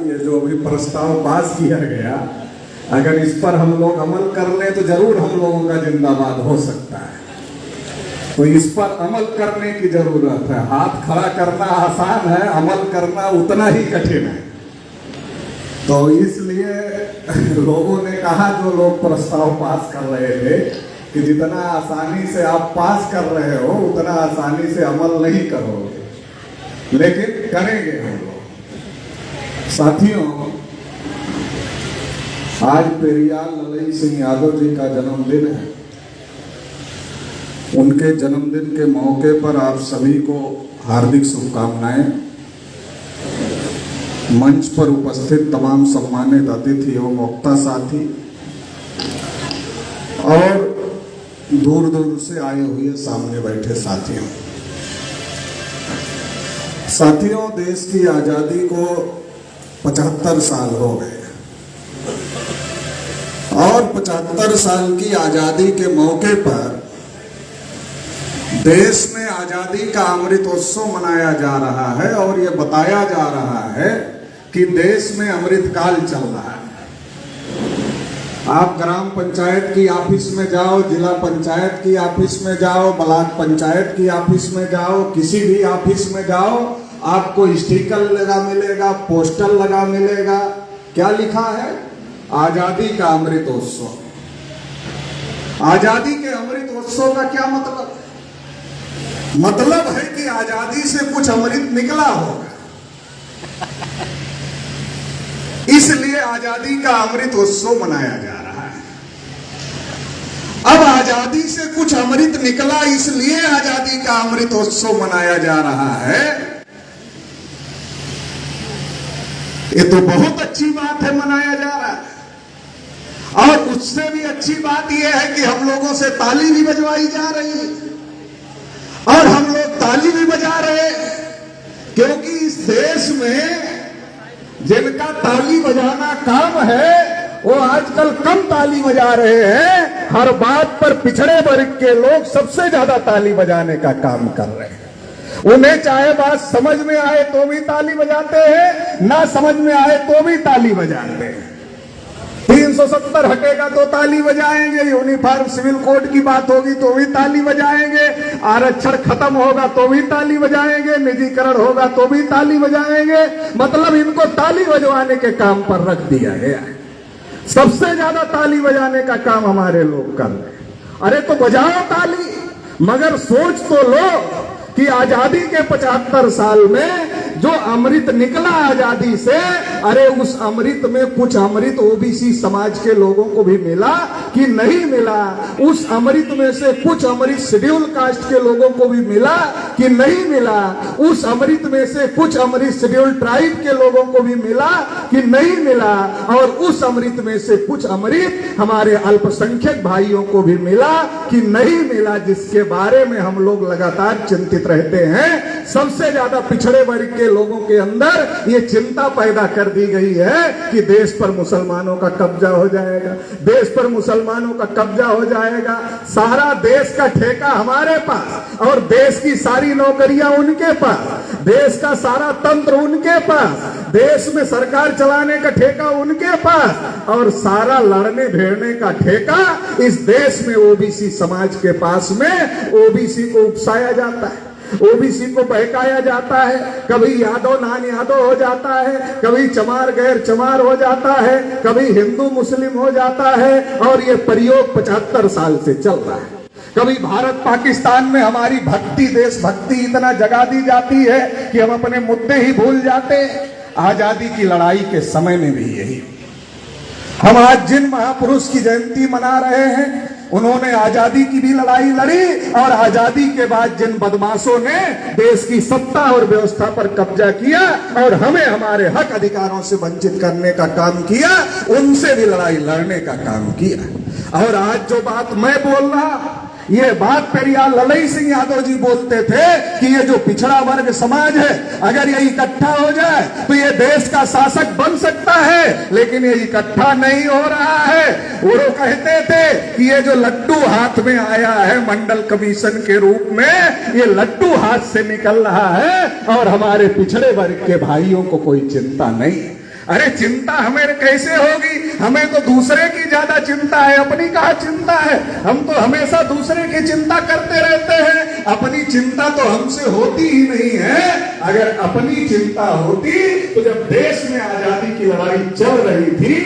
ये जो अभी प्रस्ताव पास किया गया, अगर इस पर हम लोग अमल कर लें तो जरूर हम लोगों का जिंदाबाद हो सकता है। तो इस पर अमल करने की जरूरत है। हाथ खड़ा करना आसान है, अमल करना उतना ही कठिन है। तो इसलिए लोगों ने कहा, जो लोग प्रस्ताव पास कर रहे थे, कि जितना आसानी से आप पास कर रहे हो उतना आसानी से अमल नहीं करोगे, लेकिन करेंगे हम लोग। साथियों, आज पेरियार ललई सिंह यादव जी का जन्मदिन है। उनके जन्मदिन के मौके पर आप सभी को हार्दिक शुभकामनाएं। मंच पर उपस्थित तमाम सम्मानित अतिथि एवं वक्ता साथी और दूर दूर से आए हुए सामने बैठे साथियों, देश की आजादी को 75 साल हो गए और 75 साल की आजादी के मौके पर देश में आजादी का अमृतोत्सव मनाया जा रहा है और ये बताया जा रहा है कि देश में अमृतकाल चल रहा है। आप ग्राम पंचायत की ऑफिस में जाओ, जिला पंचायत की ऑफिस में जाओ, ब्लॉक पंचायत की ऑफिस में जाओ, किसी भी ऑफिस में जाओ, आपको स्टिकर लगा मिलेगा, पोस्टर लगा मिलेगा। क्या लिखा है? आजादी का अमृतोत्सव। आजादी के अमृतोत्सव का क्या मतलब? मतलब है कि आजादी से कुछ अमृत निकला होगा, इसलिए आजादी का अमृतोत्सव मनाया जा रहा है। अब आजादी से कुछ अमृत निकला, इसलिए आजादी का अमृतोत्सव मनाया जा रहा है। ये तो बहुत अच्छी बात है, मनाया जा रहा है। और उससे भी अच्छी बात यह है कि हम लोगों से ताली भी बजवाई जा रही है और हम लोग ताली भी बजा रहे हैं, क्योंकि इस देश में जिनका ताली बजाना काम है वो आजकल कम ताली बजा रहे हैं। हर बात पर पिछड़े वर्ग के लोग सबसे ज्यादा ताली बजाने का काम कर रहे हैं। उन्हें चाहे बात समझ में आए तो भी ताली बजाते हैं, ना समझ में आए तो भी ताली बजाते हैं। 370 हटेगा तो ताली बजाएंगे, यूनिफॉर्म सिविल कोड की बात होगी तो भी ताली बजाएंगे, आरक्षण खत्म होगा तो भी ताली बजाएंगे, निजीकरण होगा तो भी ताली बजाएंगे। मतलब इनको ताली बजवाने के काम पर रख दिया गया है। सबसे ज्यादा ताली बजाने का काम हमारे लोग कर रहे हैं। अरे तो बजाओ ताली, मगर सोच तो लो कि आजादी के 75 साल में जो अमृत निकला आजादी से, अरे उस अमृत में कुछ अमृत ओबीसी समाज के लोगों को भी मिला कि नहीं मिला? उस अमृत में से कुछ अमृत शेड्यूल कास्ट के लोगों को भी मिला कि नहीं मिला? उस अमृत में से कुछ अमृत शेड्यूल ट्राइब के लोगों को भी मिला कि नहीं मिला? और उस अमृत में से कुछ अमृत हमारे अल्पसंख्यक भाइयों को भी मिला कि नहीं मिला? जिसके बारे में हम लोग लगातार चिंतित रहते हैं। सबसे ज्यादा पिछड़े वर्ग के लोगों के अंदर ये चिंता पैदा कर दी गई है कि देश पर मुसलमानों का कब्जा हो जाएगा, देश पर मुसलमानों का कब्जा हो जाएगा, सारा देश का ठेका हमारे पास और देश की सारी नौकरियां उनके पास, देश का सारा तंत्र उनके पास, देश में सरकार चलाने का ठेका उनके पास और सारा लड़ने भिड़ने का ठेका इस देश में ओबीसी समाज के पास में। ओबीसी को उकसाया जाता है, ओबीसी को बहकाया जाता है, कभी यादव नान यादव हो जाता है, कभी चमार गैर चमार हो जाता है, कभी हिंदू मुस्लिम हो जाता है और ये प्रयोग 75 साल से चल रहा है। कभी भारत पाकिस्तान में हमारी भक्ति, देशभक्ति इतना जगा दी जाती है कि हम अपने मुद्दे ही भूल जाते हैं। आजादी की लड़ाई के समय में भी यही। हम आज जिन महापुरुष की जयंती मना रहे हैं, उन्होंने आजादी की भी लड़ाई लड़ी और आजादी के बाद जिन बदमाशों ने देश की सत्ता और व्यवस्था पर कब्जा किया और हमें हमारे हक अधिकारों से वंचित करने का काम किया, उनसे भी लड़ाई लड़ने का काम किया। और आज जो बात मैं बोल रहा, ये बात पेरियार ललई सिंह यादव जी बोलते थे कि ये जो पिछड़ा वर्ग समाज है, अगर ये इकट्ठा हो जाए तो ये देश का शासक बन सकता है, लेकिन ये इकट्ठा नहीं हो रहा है। वो कहते थे कि ये जो लड्डू हाथ में आया है मंडल कमीशन के रूप में, ये लड्डू हाथ से निकल रहा है और हमारे पिछड़े वर्ग के भाइयों को कोई चिंता नहीं। अरे चिंता हमें कैसे होगी? हमें तो दूसरे की ज्यादा चिंता है, अपनी कहाँ चिंता है? हम तो हमेशा दूसरे की चिंता करते रहते हैं, अपनी चिंता तो हमसे होती ही नहीं है। अगर अपनी चिंता होती तो जब देश में आजादी की लड़ाई चल रही थी,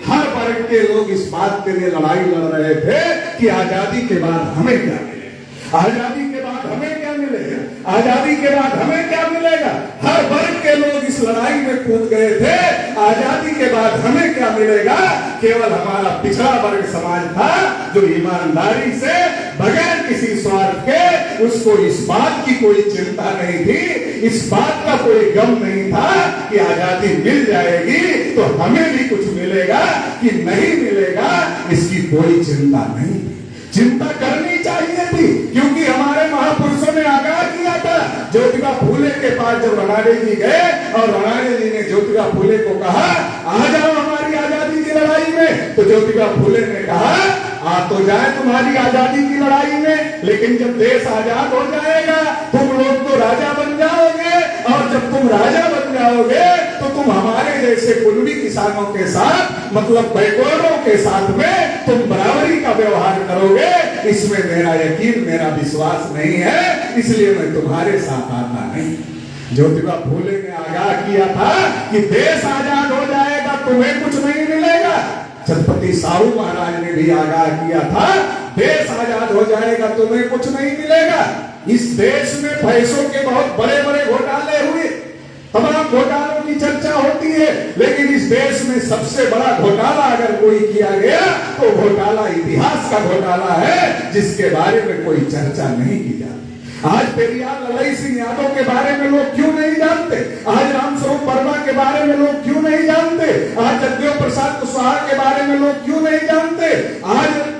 हर वर्ग के लोग इस बात के लिए लड़ाई लड़ रहे थे कि आजादी के बाद हमें क्या मिलेगा, आजादी के बाद हमें क्या मिलेगा, आजादी के बाद हमें क्या मिलेगा। हर वर्ग के लोग इस लड़ाई में कूद गए थे, आजादी के बाद हमें क्या मिलेगा। केवल हमारा पिछड़ा वर्ग समाज था जो ईमानदारी से बगैर किसी स्वार्थ के, उसको इस बात की कोई चिंता नहीं थी, इस बात का कोई गम नहीं था कि आजादी मिल जाएगी तो हमें भी कुछ मिलेगा कि नहीं मिलेगा, इसकी कोई चिंता नहीं थी। चिंता करनी चाहिए थी, क्योंकि हमारे महापुरुषों ने आगाह किया था। ज्योतिबा फूले के पास जब रणाड़े जी गए और रणाड़े जी ने ज्योतिबा फूले को कहा आ जाओ हमारी आजादी की लड़ाई में, तो ज्योतिबा फूले ने कहा आ तो जाए तुम्हारी आजादी की लड़ाई में, लेकिन जब देश आजाद हो जाएगा तुम लोग तो राजा बन जाओगे, और जब तुम राजा बन जाओगे तो तुम हमारे जैसे कुलवी किसानों के साथ, मतलब बैकवर्डों के साथ में तुम बराबरी का व्यवहार करोगे। इसमें मेरा यकीन, मेरा विश्वास नहीं है, इसलिए मैं तुम्हारे साथ आता नहीं। ज्योतिबा फूले ने आगाह किया था कि देश आजाद हो जाएगा तुम्हें कुछ नहीं मिलेगा। छत्रपति साहू महाराज ने भी आगाह किया था, देश आजाद हो जाएगा तुम्हें कुछ नहीं मिलेगा। इस देश में पैसों के बहुत बड़े बड़े घोटाले हुए, तमाम घोटालों की चर्चा होती है, लेकिन इस देश में सबसे बड़ा घोटाला अगर कोई किया गया तो घोटाला इतिहास का घोटाला है, जिसके बारे में कोई चर्चा नहीं की जाती। आज पेरियार ललई सिंह यादव के बारे में लोग क्यों नहीं जानते? आज रामस्वरूप वर्मा के बारे में लोग क्यों नहीं जानते? आज जगदेव प्रसाद कुशवाहा के बारे में लोग क्यों नहीं जानते? आज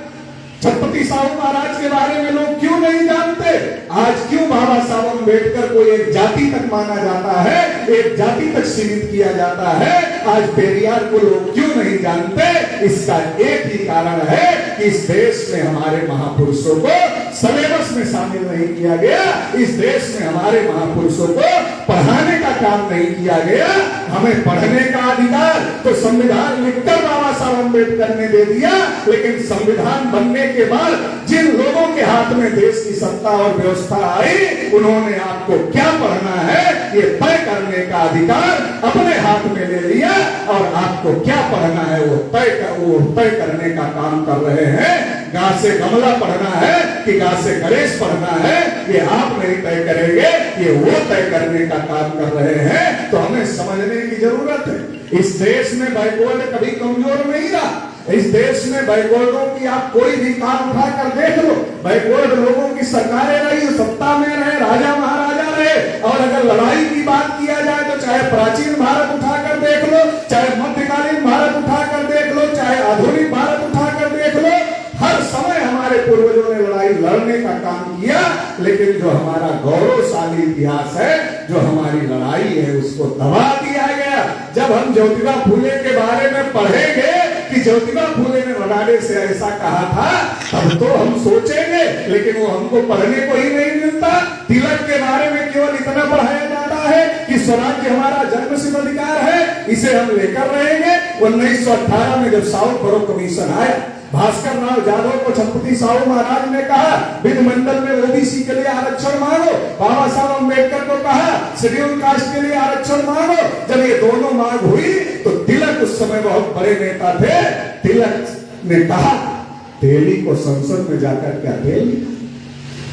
छत्रपति साहू महाराज के बारे में लोग क्यों नहीं जानते? आज क्यों बाबा साहब अम्बेडकर को एक जाति तक माना जाता है, एक जाति तक सीमित किया जाता है? आज पेरियार को लोग क्यों नहीं जानते? इसका एक ही कारण है कि इस देश में हमारे महापुरुषों को सिलेबस में शामिल नहीं किया गया, इस देश में हमारे महापुरुषों को पढ़ाने का काम नहीं किया गया। हमें पढ़ने का अधिकार तो संविधान लिखकर बाबा साहब अम्बेडकर ने दे दिया, लेकिन संविधान बनने के बाद जिन लोगों के हाथ में देश की सत्ता और व्यवस्था आई, उन्होंने आपको क्या पढ़ना है ये तय करने का अधिकार अपने हाथ में ले लिया, और आपको क्या पढ़ना है वो तय करने का काम कर रहे हैं। गा से गमला पढ़ना है कि गा से गणेश पढ़ना है, ये आप नहीं तय करेंगे, ये वो तय करने का काम कर रहे हैं। तो हमें समझने की जरूरत है, इस देश में बैकवर्ड कभी कमजोर नहीं रहा। इस देश में बैकवर्डों की आप कोई भी काम उठा कर देख लो, बैकवर्ड लोगों की सरकारें रही, सत्ता में रहे, राजा महाराजा रहे, और अगर लड़ाई की बात किया जाए तो चाहे प्राचीन भारत उठाकर देख लो, चाहे मध्यकालीन भारत उठाकर देख लो, चाहे आधुनिक भारत उठाकर देख लो, हर समय हमारे पूर्वजों ने लड़ाई लड़ने का काम किया। लेकिन जो हमारा गौरवशाली इतिहास है, जो हमारी लड़ाई है, उसको दबा दिया गया। जब हम ज्योतिबा फूले के बारे में पढ़ेंगे कि ज्योतिबा फूले ने रणाड़े से ऐसा कहा था, तब तो हम सोचेंगे, लेकिन वो हमको पढ़ने को ही नहीं मिलता। तिलक के बारे में केवल इतना पढ़ाया जाता है कि स्वराज्य हमारा जन्मसिद्ध अधिकार है, इसे हम लेकर रहेंगे। 1918 में जब साउथ बोरो कमीशन आया, भास्कर राव यादव को छत्रपति साहू महाराज ने कहा विधिमंडल में ओबीसी के लिए आरक्षण मांगो, बाबा साहब अम्बेडकर को कहा शेड्यूल कास्ट के लिए आरक्षण मांगो। जब ये दोनों मांग हुई तो तिलक उस समय बहुत बड़े नेता थे, तिलक ने कहा तेली को संसद में जाकर क्या तेल,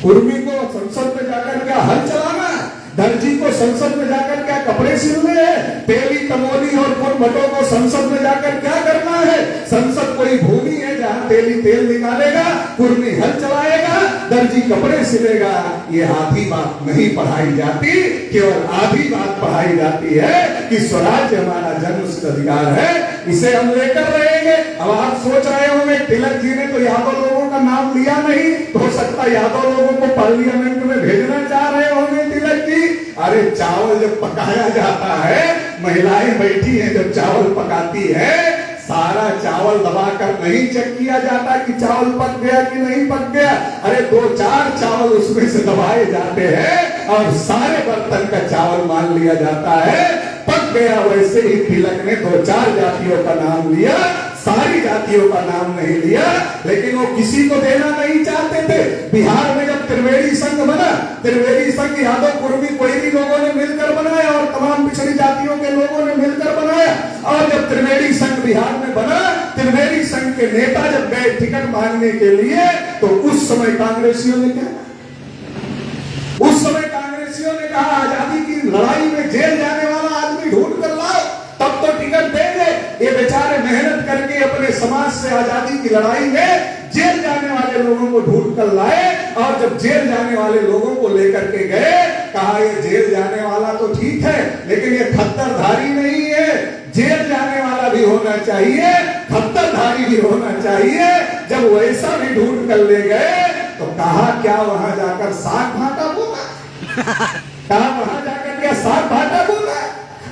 कुर्मी को संसद में जाकर क्या हल चलाना, दर्जी को संसद में जाकर क्या कपड़े सिलने हैं, तेली तमोली और कुल भट्टों को संसद में जाकर क्या करना है। संसद कोई भूमि है जहां तेली तेल निकालेगा, कुर्मी हल चलाएगा, दर्जी कपड़े सिलेगा। ये आधी बात नहीं पढ़ाई जाती, केवल आधी बात पढ़ाई जाती है कि स्वराज्य हमारा जन्मसिद्ध अधिकार है, इसे हम लेकर रहेंगे। अब आप सोच रहे होंगे तिलक जी ने तो यादव लोगों का नाम लिया नहीं, तो हो सकता है यादव लोगों को पार्लियामेंट में भेजना चाह रहे होंगे तिलक जी। अरे चावल जब पकाया जाता है, महिलाएं बैठी हैं जब चावल पकाती है, सारा चावल दबाकर नहीं चेक किया जाता कि चावल पक गया कि नहीं पक गया। अरे 2-4 चावल उसमें से दबाए जाते हैं और सारे बर्तन का चावल मान लिया जाता है, पक गया, वैसे ही तिलक ने 2-4 जातियों का नाम लिया, सारी जातियों का नाम नहीं लिया। लेकिन वो किसी को देना नहीं चाहते थे। बिहार में जब त्रिवेणी संघ बना, त्रिवेणी संघ यादव, कुर्मी, कोयरी लोगों ने मिलकर बनाया और तमाम पिछड़ी जातियों के लोगों ने मिलकर बनाया। और जब त्रिवेणी संघ बिहार में बना, त्रिवेणी संघ के नेता जब गए टिकट मांगने के लिए, तो उस समय कांग्रेसियों ने क्या, उस समय कांग्रेसियों ने कहा आजादी की लड़ाई में जेल जाने वाला आदमी ढूंढ कर लाओ, तब तो टिकट देंगे। ये बेचारे मेहनत करके अपने समाज से आजादी की लड़ाई में जेल जाने वाले लोगों को ढूंढ कर लाए। और जब जेल जाने वाले लोगों को लेकर के गए, कहा ये जेल जाने वाला तो ठीक है, लेकिन ये खद्दरधारी नहीं है। जेल जाने वाला भी होना चाहिए, खद्दरधारी भी होना चाहिए। जब वैसा भी ढूंढ कर ले गए, तो कहा क्या वहां जाकर साग भाटा बोला, कहा वहां जाकर क्या साग भाटा बोला,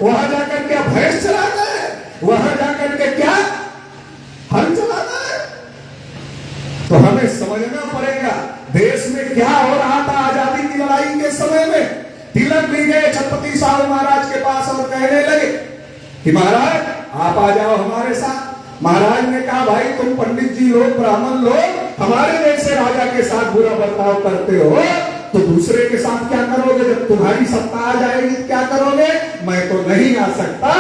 वहां जाकर क्या भैंस चलाना है, वहां जाकर के क्या हल चलाना है। तो हमें समझना पड़ेगा देश में क्या हो रहा था आजादी की लड़ाई के समय में। तिलक भी गए छत्रपति साहू महाराज के पास और कहने लगे कि महाराज आप आ जाओ हमारे साथ। महाराज ने कहा भाई तुम पंडित जी लोग, ब्राह्मण लोग हमारे जैसे राजा के साथ बुरा बर्ताव करते हो, तो दूसरे के साथ क्या करोगे? जब तुम्हारी सत्ता आ जाएगी क्या करोगे? मैं तो नहीं आ सकता।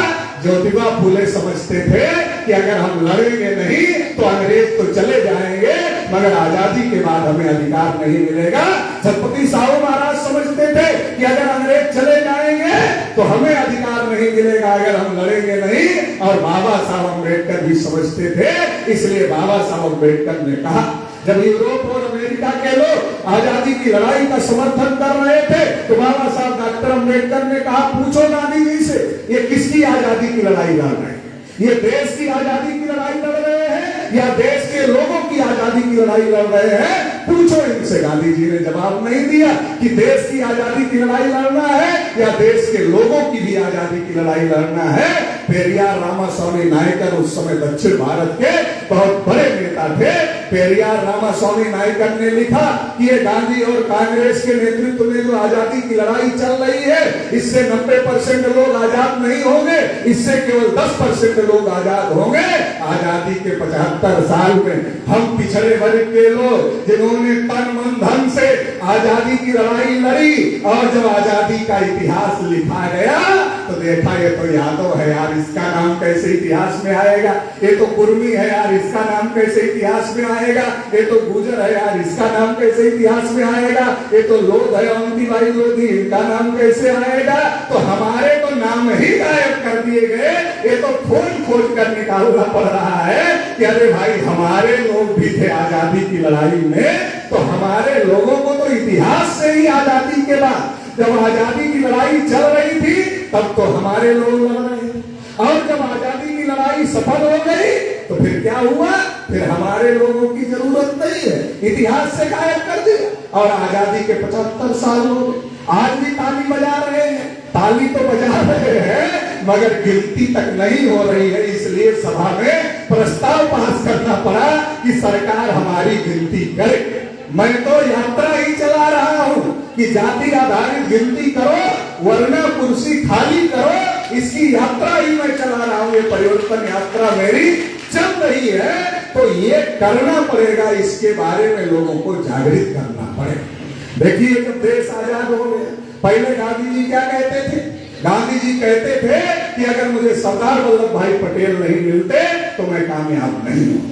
ज्योतिबा फूले समझते थे कि अगर हम लड़ेंगे नहीं तो अंग्रेज तो चले जाएंगे, मगर आजादी के बाद हमें अधिकार नहीं मिलेगा। छत्रपति साहू महाराज समझते थे कि अगर अंग्रेज चले जाएंगे तो हमें अधिकार नहीं मिलेगा अगर हम लड़ेंगे नहीं। और बाबा साहब अम्बेडकर भी समझते थे, इसलिए बाबा साहब अम्बेडकर ने कहा, जब यूरोप और अमेरिका के लोग आजादी की लड़ाई का समर्थन कर रहे थे, तो बाबा साहब डॉक्टर अम्बेडकर ने कहा पूछो गांधी जी से ये किसकी आजादी की लड़ाई लड़ रहे हैं? ये देश की आजादी की लड़ाई लड़ रहे हैं या देश के लोगों की आजादी की लड़ाई लड़ रहे हैं? पूछो इनसे। गांधी जी ने जवाब नहीं दिया कि देश की आजादी की लड़ाई लड़ना है या देश के लोगों की भी आजादी की लड़ाई लड़ना है। पेरियार रामास्वामी नायकर उस समय दक्षिण भारत के बहुत बड़े नेता थे। पेरियार रामास्वामी नायकर ने लिखा कि ये गांधी और कांग्रेस के नेतृत्व में जो आजादी की लड़ाई चल रही है, इससे 90% लोग आजाद नहीं होंगे, इससे केवल 10% लोग आजाद होंगे। आजादी के 75 साल में हम पिछड़े वर्ग के लोग जिन्होंने तन मन धन से आजादी की लड़ाई लड़ी, और जब आजादी का इतिहास लिखा गया तो देखा ये तो यादव है यार, इसका नाम कैसे इतिहास में आएगा? ये तो कुर्मी है यार, इसका नाम कैसे इतिहास में आएगा? ये तो गुजर है यार, इसका नाम कैसे इतिहास में आएगा? ये तो लोध है, अवंतीबाई लोधी, इनका नाम कैसे आएगा? तो हमारे तो नाम ही गायब कर दिए गए। ये तो खोज कर निकालना पड़ रहा है कि अरे भाई हमारे लोग भी थे आजादी की लड़ाई में, तो हमारे लोगों को तो इतिहास से ही आजादी के बाद जब आजादी की लड़ाई चल रही थी तब तो हमारे लोग लड़ रहे थे, और जब आजादी की लड़ाई सफल हो गई तो फिर क्या हुआ? फिर हमारे लोगों की जरूरत नहीं है, इतिहास से गायब कर दिया। और आजादी के 75 साल हो गए, आज भी ताली बजा रहे हैं, ताली तो बजा रहे हैं मगर गिनती तक नहीं हो रही है। इसलिए सभा में प्रस्ताव पास करना पड़ा कि सरकार हमारी गिनती करे। मैं तो यात्रा ही चला रहा हूं कि जाति आधारित गिनती करो वरना कुर्सी खाली करो, इसकी यात्रा ही मैं चला रहा हूं। ये परिवर्तन यात्रा मेरी चल रही है, तो ये करना पड़ेगा, इसके बारे में लोगों को जागृत करना पड़ेगा। देखिए जब देश आजाद हो गया, पहले गांधी जी क्या कहते थे? गांधी जी कहते थे कि अगर मुझे सरदार वल्लभ भाई पटेल नहीं मिलते तो मैं कामयाब नहीं हूं।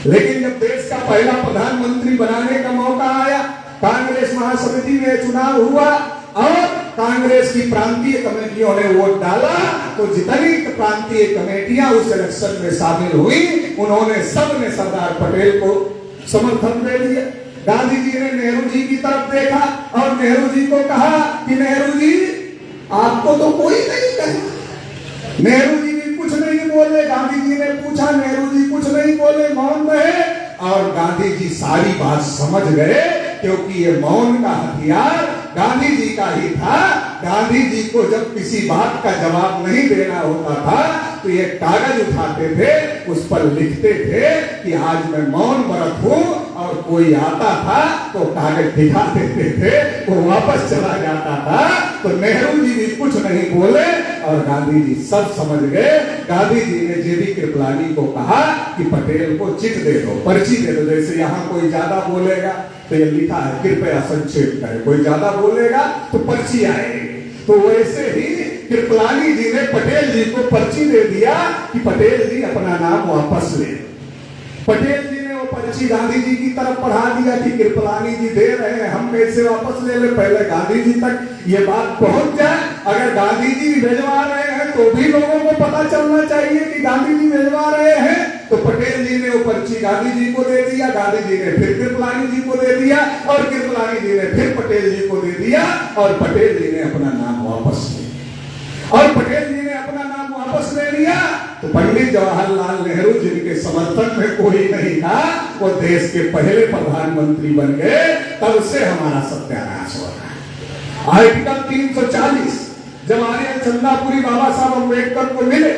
लेकिन जब देश का पहला प्रधानमंत्री बनाने का मौका आया, कांग्रेस महासमिति में चुनाव हुआ और कांग्रेस की प्रांतीय कमेटियों ने वोट डाला, तो जितनी प्रांतीय कमेटियां उस इलेक्शन में शामिल हुई, उन्होंने सबने सरदार पटेल को समर्थन दे दिया। गांधी जी ने नेहरू जी की तरफ देखा और नेहरू जी को कहा कि नेहरू जी आपको तो कोई नहीं कहा। नेहरू जी भी कुछ नहीं बोले, गांधी जी ने पूछा, नेहरू जी कुछ नहीं बोले, मौन रहे। और गांधी जी सारी बात समझ गए, क्योंकि ये मौन का हथियार गांधी जी का ही था। गांधी जी को जब किसी बात का जवाब नहीं देना होता था तो ये कागज उठाते थे, उस पर लिखते थे कि आज मैं मौन व्रत हूं, और कोई आता था तो कागज दिखा देते थे, वो वापस चला जाता था। तो नेहरू जी भी कुछ नहीं बोले और गांधी जी सब समझ गए। गांधी जी ने जेबी कृपलानी को कहा कि पटेल को चिट दे दो, पर्ची दे दो। जैसे यहाँ कोई ज्यादा बोलेगा तो ये लिखा है कृपया संक्षेप करें, कोई ज्यादा बोलेगा तो पर्ची आएगी। तो वैसे ही कृपलानी जी ने पटेल जी को पर्ची दे दिया कि पटेल जी अपना नाम वापस ले। पटेल जी ने वो पर्ची गांधी जी की तरफ पढ़ा दिया कि कृपलानी जी दे रहे हैं, हम कैसे वापस ले ले। पहले गांधी जी तक ये बात पहुंच जाए। अगर गांधी जी भिजवा रहे हैं तो भी लोगों को पता चलना चाहिए कि गांधी जी भिजवा रहे हैं। तो पटेल जी ने वो पर्ची गांधी जी को दे दिया, गांधी जी ने फिर कृपलानी जी को दे दिया और कृपलानी जी ने फिर पटेल जी को दे दिया और पटेल जी ने अपना नाम वापस लिया। और पटेल जी ने अपना नाम वापस ले लिया तो पंडित जवाहरलाल नेहरू जिनके समर्थन में कोई नहीं था, वो देश के पहले प्रधानमंत्री बन गए। तब से हमारा सत्यानाश हो रहा है। आर्टिकल 340 जब आर्य चंदापुरी बाबा साहब अम्बेडकर को मिले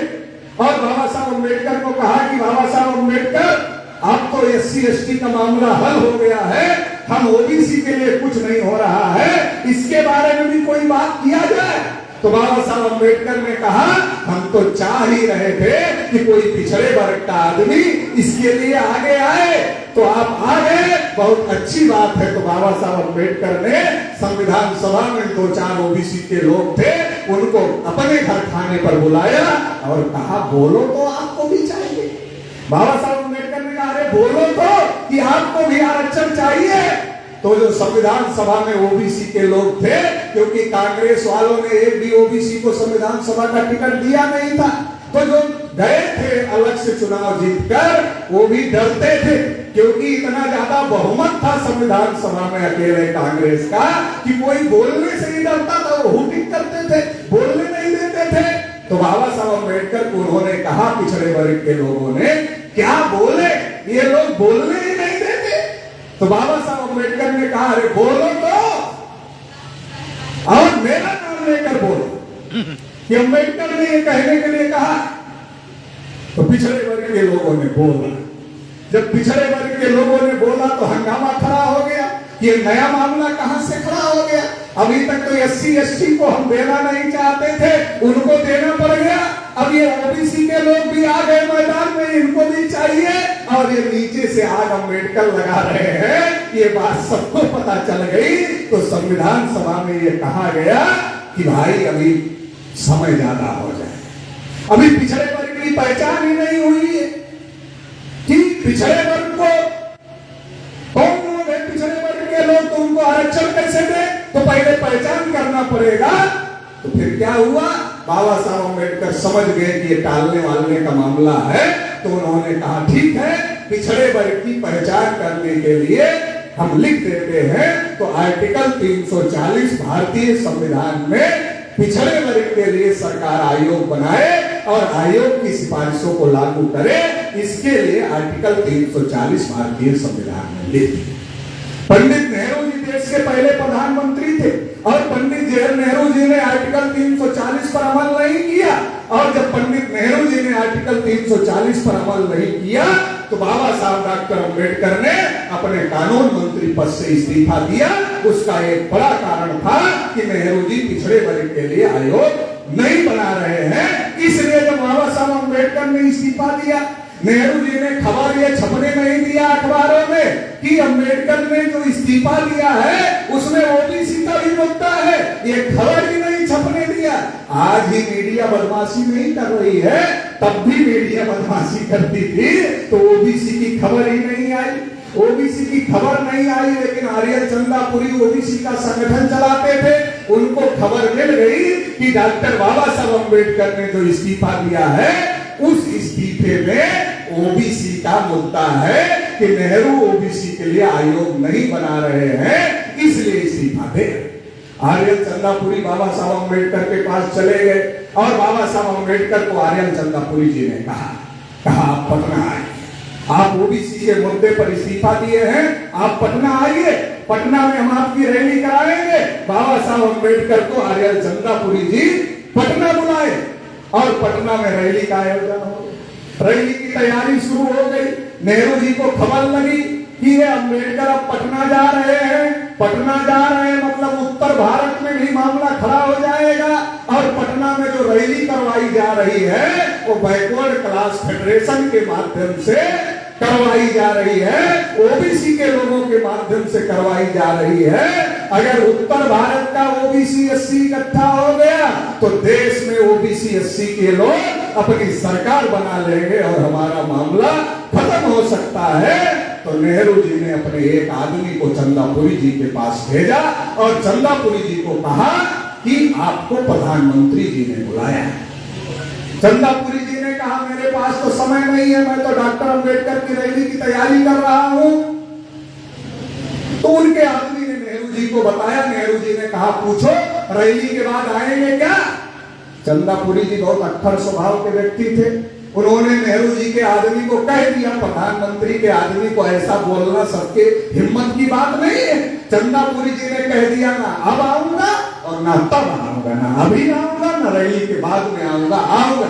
और बाबा साहब अम्बेडकर को कहा कि बाबा साहब अम्बेडकर आप तो SC ST का मामला हल हो गया है, हम OBC के लिए कुछ नहीं हो रहा है, इसके बारे में भी कोई बात किया जाए। तो बाबा साहब अम्बेडकर ने कहा हम तो चाह ही रहे थे कि कोई पिछड़े वर्ग का आदमी इसके लिए आगे आए, तो आप आ गए, बहुत अच्छी बात है। तो बाबा साहब अम्बेडकर ने संविधान सभा में 2-4 OBC के लोग थे, उनको अपने घर खाने पर बुलाया और कहा बोलो तो आपको भी चाहिए। बाबा साहब अम्बेडकर ने कहा अरे बोलो तो कि आपको भी आरक्षण चाहिए। तो जो संविधान सभा में OBC के लोग थे, क्योंकि कांग्रेस वालों ने एक भी OBC को संविधान सभा का टिकट दिया नहीं था, तो जो गए थे अलग से चुनाव जीतकर वो भी डरते थे, क्योंकि इतना ज्यादा बहुमत था संविधान सभा में अकेले कांग्रेस का कि कोई बोलने से ही डरता था, वो हुटिंग करते थे, बोलने नहीं देते थे। तो बाबा साहब अम्बेडकर को उन्होंने कहा पिछड़े वर्ग के लोगों ने क्या बोले, ये लोग बोलने ही नहीं देते। तो बाबा साहब अम्बेडकर ने कहा अरे बोलो तो, और मेरा नाम लेकर बोलो कि अम्बेडकर ने ये कहने के लिए कहा। तो पिछड़े वर्ग के लोगों ने बोला। जब पिछड़े वर्ग के लोगों ने बोला तो हंगामा खड़ा हो गया। ये नया मामला कहां से खड़ा हो गया? अभी तक तो SC ST को हम देना नहीं चाहते थे, उनको देना पड़ गया। अब ये OBC के लोग भी आ गए मैदान में, इनको भी चाहिए। और ये नीचे से आग अम्बेडकर लगा रहे हैं, ये बात सबको पता चल गई। तो संविधान सभा में ये कहा गया कि भाई अभी समय ज्यादा हो जाए, अभी पिछड़े वर्ग की पहचान ही नहीं हुई है कि पिछड़े वर्ग को कौन लोग है। पिछड़े वर्ग के लोग तो उनको आरक्षण कैसे दे, तो पहले पहचान करना पड़ेगा। तो फिर क्या हुआ, बाबा साहब अम्बेडकर समझ गए कि ये टालने वालने का मामला है। तो उन्होंने कहा ठीक है, पिछड़े वर्ग की पहचान करने के लिए हम लिख देते हैं। तो आर्टिकल 340 भारतीय संविधान में पिछड़े वर्ग के लिए सरकार आयोग बनाए और आयोग की सिफारिशों को लागू करे, इसके लिए आर्टिकल 340 भारतीय संविधान में लिख दिया। पंडित नेहरू जी देश के पहले प्रधानमंत्री थे और पंडित जवाहरलाल नेहरू जी ने आर्टिकल 340 पर अमल नहीं किया। और जब पंडित नेहरू जी ने आर्टिकल 340 पर अमल नहीं किया तो बाबा साहब डॉक्टर अम्बेडकर ने अपने कानून मंत्री पद से इस्तीफा दिया। उसका एक बड़ा कारण था कि नेहरू जी पिछड़े वर्ग के लिए आयोग नहीं बना रहे हैं। इसलिए जब बाबा साहब अम्बेडकर ने इस्तीफा दिया, नेहरू जी ने खबर ये छपने नहीं दिया अखबारों में कि अम्बेडकर ने जो इस्तीफा दिया है उसमें OBC का भी मुद्दा है, ये खबर ही नहीं छपने दिया। आज ही मीडिया बदमाशी नहीं कर रही है, तब भी मीडिया बदमाशी करती थी तो OBC की खबर ही नहीं आई। OBC की खबर नहीं आई, लेकिन आर्य चंदापुरी OBC का संगठन चलाते थे, उनको खबर मिल गई कि डॉक्टर बाबा साहब अम्बेडकर ने जो इस्तीफा दिया है उस इस्तीफे में OBC का मुद्दा है कि नेहरू OBC के लिए आयोग नहीं बना रहे हैं, इसलिए इस्तीफा दे। आर्य चंदापुरी बाबा साहब अम्बेडकर के पास चले गए और बाबा साहब अम्बेडकर को आर्य चंदापुरी जी ने कहा आप पटना आइए, आप OBC के मुद्दे पर इस्तीफा दिए हैं, आप पटना आइए, पटना में हम आपकी रैली कराएंगे। बाबा साहब अम्बेडकर को आर्य चंदापुरी जी पटना बुलाए और पटना में रैली का आयोजन हो गया। रैली की तैयारी शुरू हो गई। नेहरू जी को खबर लगी कि ये अम्बेडकर अब पटना जा रहे हैं, पटना जा रहे हैं मतलब उत्तर भारत में भी मामला खड़ा हो जाएगा। और पटना में जो रैली करवाई जा रही है वो बैकवर्ड क्लास फेडरेशन के माध्यम से करवाई जा रही है, ओबीसी के लोगों के माध्यम से करवाई जा रही है। अगर उत्तर भारत का ओबीसी एससी इकट्ठा हो गया तो देश में ओबीसी एससी के लोग अपनी सरकार बना लेंगे और हमारा मामला खत्म हो सकता है। तो नेहरू जी ने अपने एक आदमी को चंदापुरी जी के पास भेजा और चंदापुरी जी को कहा कि आपको प्रधानमंत्री जी ने बुलाया है। चंदापुरी जी ने कहा मेरे पास तो समय नहीं है, मैं तो डॉक्टर अंबेडकर की रैली की तैयारी कर रहा हूं। तो उनके आदमी ने नेहरू जी को बताया, नेहरू जी ने कहा पूछो रैली के बाद आएंगे क्या। चंदापुरी जी बहुत अक्खर स्वभाव के व्यक्ति थे, उन्होंने नेहरू जी के आदमी को कह दिया, प्रधानमंत्री के आदमी को ऐसा बोलना सबके हिम्मत की बात नहीं है। चंदापुरी जी ने कह दिया ना अब आऊंगा और ना तब आऊंगा, ना अभी आऊंगा ना रैली के बाद में आऊंगा, आऊंगा।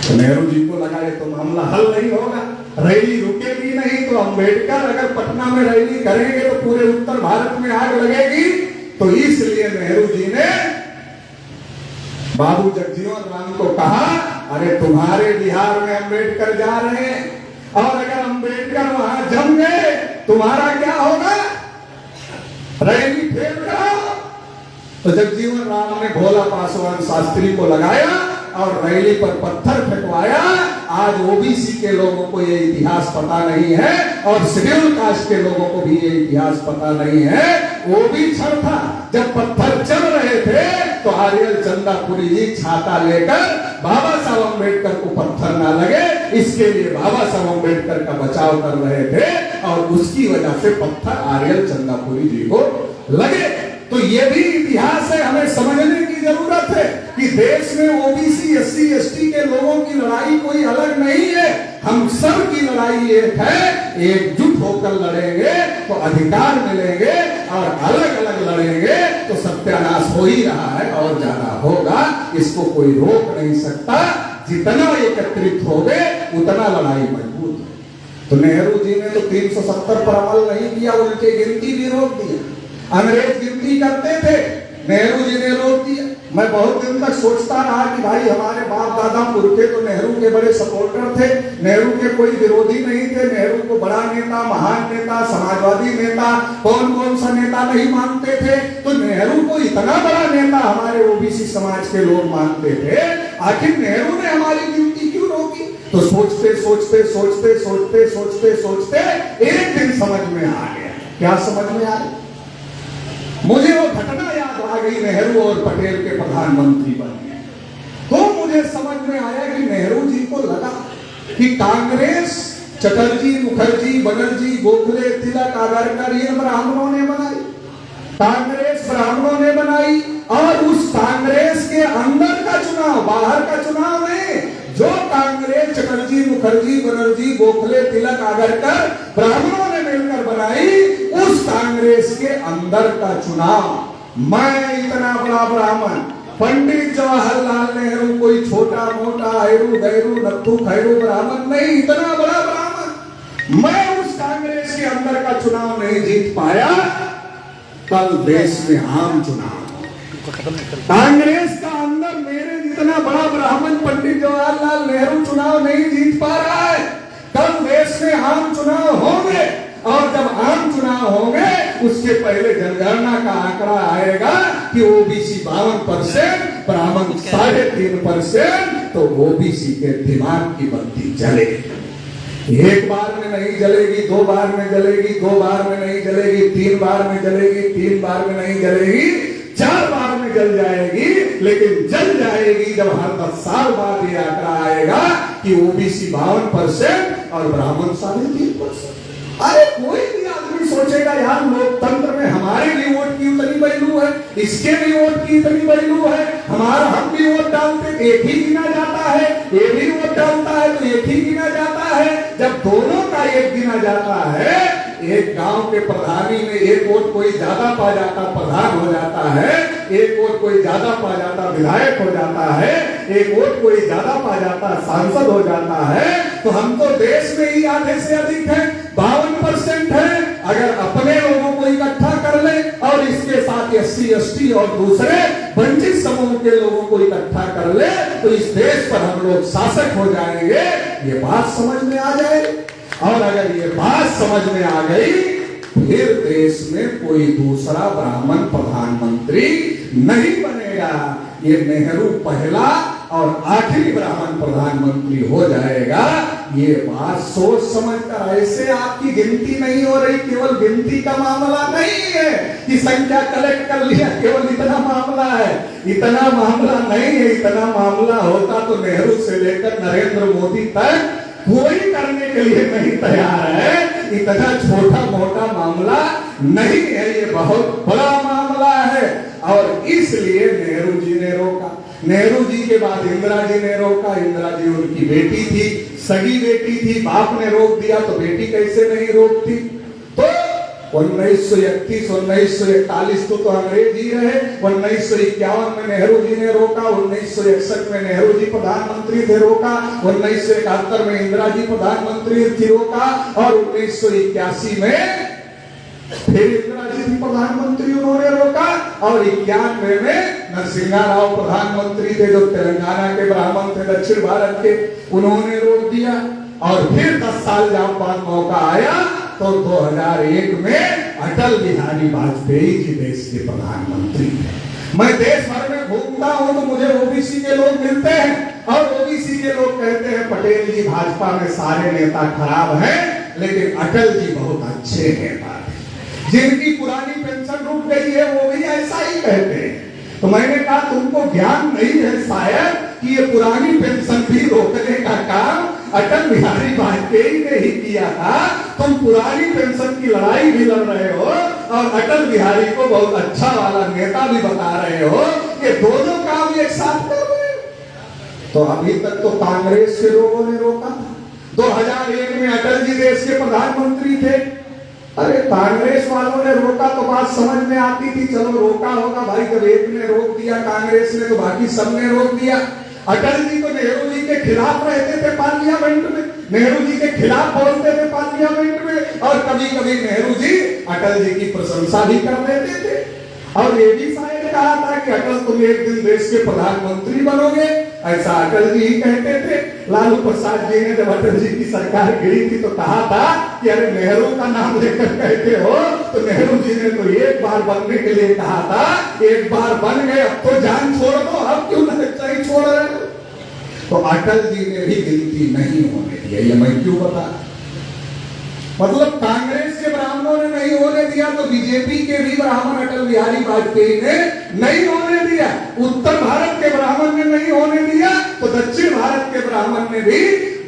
तो नेहरू जी को लगा ये तो मामला हल नहीं होगा, रैली रुकेगी नहीं। तो अंबेडकर अगर पटना में रैली करेंगे तो पूरे उत्तर भारत में आग लगेगी। तो इसलिए नेहरू जी ने बाबू जगजीवन राम को कहा अरे तुम्हारे बिहार में अंबेडकर जा रहे हैं और अगर अंबेडकर वहां जम गए तुम्हारा क्या होगा, रैली फेल कराओ। तो जगजीवन राम ने भोला पासवान शास्त्री को लगाया और रैली पर पत्थर फेंकवाया। आज ओबीसी के लोगों को ये इतिहास पता नहीं है और शेड्यूल कास्ट के लोगों को भी ये इतिहास पता नहीं है। वो भी क्षण था जब पत्थर चल रहे थे तो आर्यल चंदापुरी जी छाता लेकर बाबा साहब अम्बेडकर को पत्थर ना लगे इसके लिए बाबा साहब अम्बेडकर का बचाव कर रहे थे और उसकी वजह से पत्थर आर्यल चंदापुरी जी को लगे। तो ये भी इतिहास है, हमें समझने की जरूरत है कि देश में ओबीसी एससी एसटी के लोगों की लड़ाई कोई अलग नहीं है, हम सब की लड़ाई एक है। एकजुट होकर लड़ेंगे तो अधिकार मिलेंगे और अलग अलग लड़ेंगे तो सत्यानाश हो ही रहा है और ज्यादा होगा, इसको कोई रोक नहीं सकता। जितना एकत्रित हो गए उतना लड़ाई मजबूत है। तो नेहरू जी ने तो 370 पर अमल नहीं किया, उनके गिनती भी रोक दिया। अंग्रेज गिनती करते थे, नेहरू जी ने रोक दिया। मैं बहुत दिन तक सोचता रहा कि भाई हमारे बाप दादा पुरखे तो नेहरू के बड़े सपोर्टर थे, नेहरू के कोई विरोधी नहीं थे, नेहरू को बड़ा नेता, महान नेता, समाजवादी नेता, कौन कौन सा नेता नहीं मानते थे। तो नेहरू को इतना बड़ा नेता हमारे ओबीसी समाज के लोग मानते थे, आखिर नेहरू ने हमारी गिनती क्यों रोकी। तो सोचते सोचते सोचते सोचते सोचते सोचते एक दिन समझ में आ गया। क्या समझ में आ गया? मुझे वो घटना याद आ गई, नेहरू और पटेल के प्रधानमंत्री बन गए। तो मुझे समझ में आया कि नेहरू जी को लगा कि कांग्रेस चटर्जी, मुखर्जी, बनर्जी, गोखले, तिलक, आगरकर ये ब्राह्मणों ने बनाई, कांग्रेस ब्राह्मणों ने बनाई। और उस कांग्रेस के अंदर का चुनाव, बाहर का चुनाव नहीं, जो कांग्रेस चटर्जी, मुखर्जी, बनर्जी, गोखले, तिलक, आगरकर ब्राह्मणों ने मिलकर बनाई, उस कांग्रेस के अंदर का चुनाव मैं इतना बड़ा ब्राह्मण, पंडित जवाहरलाल नेहरू कोई छोटा मोटा हैरू गैरू नत्थू खैरू ब्राह्मण नहीं, इतना बड़ा ब्राह्मण मैं उस कांग्रेस के अंदर का चुनाव नहीं जीत पाया। कल देश में आम चुनाव, कांग्रेस का अंदर मेरे जितना बड़ा ब्राह्मण पंडित जवाहरलाल नेहरू चुनाव नहीं जीत पा रहा है। कल देश में आम चुनाव होंगे और जब आम चुनाव होंगे उसके पहले जनगणना का आंकड़ा आएगा कि ओबीसी 52%, ब्राह्मण 3.5%, तो ओबीसी के दिमाग की बत्ती जलेगी। एक बार में नहीं जलेगी, 2 बार में जलेगी, 2 बार में नहीं जलेगी, 3 बार में जलेगी, 3 बार में नहीं जलेगी, 4 बार में जल जाएगी। लेकिन जल जाएगी जब हर 10 साल बाद ये आंकड़ा आएगा कि ओबीसी 52% और ब्राह्मण 3.5%। अरे कोई भी आदमी सोचेगा यार लोकतंत्र में हमारे भी वोट की उतनी वैल्यू है, इसके भी वोट की इतनी वैल्यू है, हमारा हम भी वोट डालते एक ही गिना जाता है, ये भी वोट डालता है तो एक ही गिना जाता है। जब दोनों का एक गिना जाता है, एक गांव के प्रधानी में एक वोट कोई ज्यादा पा जाता प्रधान हो जाता है, एक वोट कोई ज्यादा पा जाता विधायक हो जाता है, एक वोट कोई ज्यादा पा जाता सांसद हो जाता है। तो हम तो देश में ही आधे से अधिक हैं। 52% है। अगर अपने लोगों को इकट्ठा कर ले और इसके साथ SC ST और दूसरे वंचित समूह के लोगों को इकट्ठा कर ले तो इस देश पर हम लोग शासक हो जाएंगे। ये बात समझ में आ जाए, और अगर ये बात समझ में आ गई फिर देश में कोई दूसरा ब्राह्मण प्रधानमंत्री नहीं बनेगा। ये नेहरू पहला और आखिरी ब्राह्मण प्रधानमंत्री हो जाएगा। ये बात सोच समझकर, ऐसे आपकी गिनती नहीं हो रही, केवल गिनती का मामला नहीं है कि संख्या कलेक्ट कर लिया, केवल इतना मामला है, इतना मामला नहीं है। इतना मामला होता तो नेहरू से लेकर नरेंद्र मोदी तक कोई करने के लिए नहीं तैयार है। इतना छोटा मोटा मामला नहीं है, ये बहुत बड़ा मामला है। और इसलिए नेहरू जी ने रोका। नेहरू जी के बाद इंदिरा जी ने रोका। इंदिरा जी उनकी बेटी थी, सगी बेटी थी, बाप ने रोक दिया तो बेटी कैसे नहीं रोकती। तो 1931 1941 तो अंग्रेज ही रहे। 1951 में नेहरू जी ने रोका। 1961 में नेहरू जी प्रधानमंत्री थे, रोका। 1971 में इंदिरा जी प्रधानमंत्री थी, रोका। और 1981 में फिर इंदिरा जी थी प्रधानमंत्री, उन्होंने रोका। और 91 में नरसिंहा राव प्रधानमंत्री थे, जो तेलंगाना के ब्राह्मण थे, दक्षिण भारत के, उन्होंने रोक दिया। और फिर 10 साल जब बाद मौका आया तो 2001 में अटल बिहारी वाजपेयी जी देश के प्रधानमंत्री थे। मैं देश भर में घूमता हूं तो मुझे ओबीसी के लोग मिलते हैं और ओबीसी के लोग कहते हैं पटेल जी भाजपा में सारे नेता खराब हैं, लेकिन अटल जी बहुत अच्छे नेता थे। जिनकी पुरानी पेंशन रुक गई है वो भी ऐसा ही कहते हैं। तो मैंने कहा तुमको ज्ञान नहीं है शायद कि ये पुरानी पेंशन भी रोकने का काम अटल बिहारी वाजपेयी ने ही किया था। तुम पुरानी पेंशन की लड़ाई भी लड़ रहे हो और अटल बिहारी को बहुत अच्छा वाला नेता भी बता रहे हो। ये दोनों काम एक साथ कर रहे हो। तो अभी तक तो कांग्रेस के लोगों ने रोका था। 2001 में अटल जी देश के प्रधानमंत्री थे। अरे कांग्रेस वालों ने रोका तो बात समझ में आती थी, चलो रोका होगा भाई। जब एक ने रोक दिया कांग्रेस ने तो बाकी सब ने रोक दिया। अटल जी तो नेहरू जी के खिलाफ रहते थे पार्लियामेंट में, नेहरू जी के खिलाफ बोलते थे पार्लियामेंट में, और कभी कभी नेहरू जी अटल जी की प्रशंसा भी कर देते थे। और ये भी शायद कहा था कि अटल तुम एक दिन देश के प्रधानमंत्री बनोगे, ऐसा अटल जी ही कहते थे। लालू प्रसाद जी ने जब अटल जी की सरकार गिरी थी तो कहा था कि अरे नेहरू का नाम लेकर कहते हो, तो नेहरू जी ने तो एक बार बनने के लिए कहा था, एक बार बन गए अब तो जान छोड़ दो, अब क्यों नहीं छोड़ रहे हो। तो अटल जी ने भी गिनती नहीं होने दिया। ये मैं क्यों बता, मतलब कांग्रेस के ब्राह्मणों ने नहीं होने दिया तो बीजेपी के भी ब्राह्मण अटल बिहारी वाजपेयी ने नहीं होने दिया। उत्तर भारत के ब्राह्मण ने नहीं होने दिया तो दक्षिण भारत के ब्राह्मण ने भी,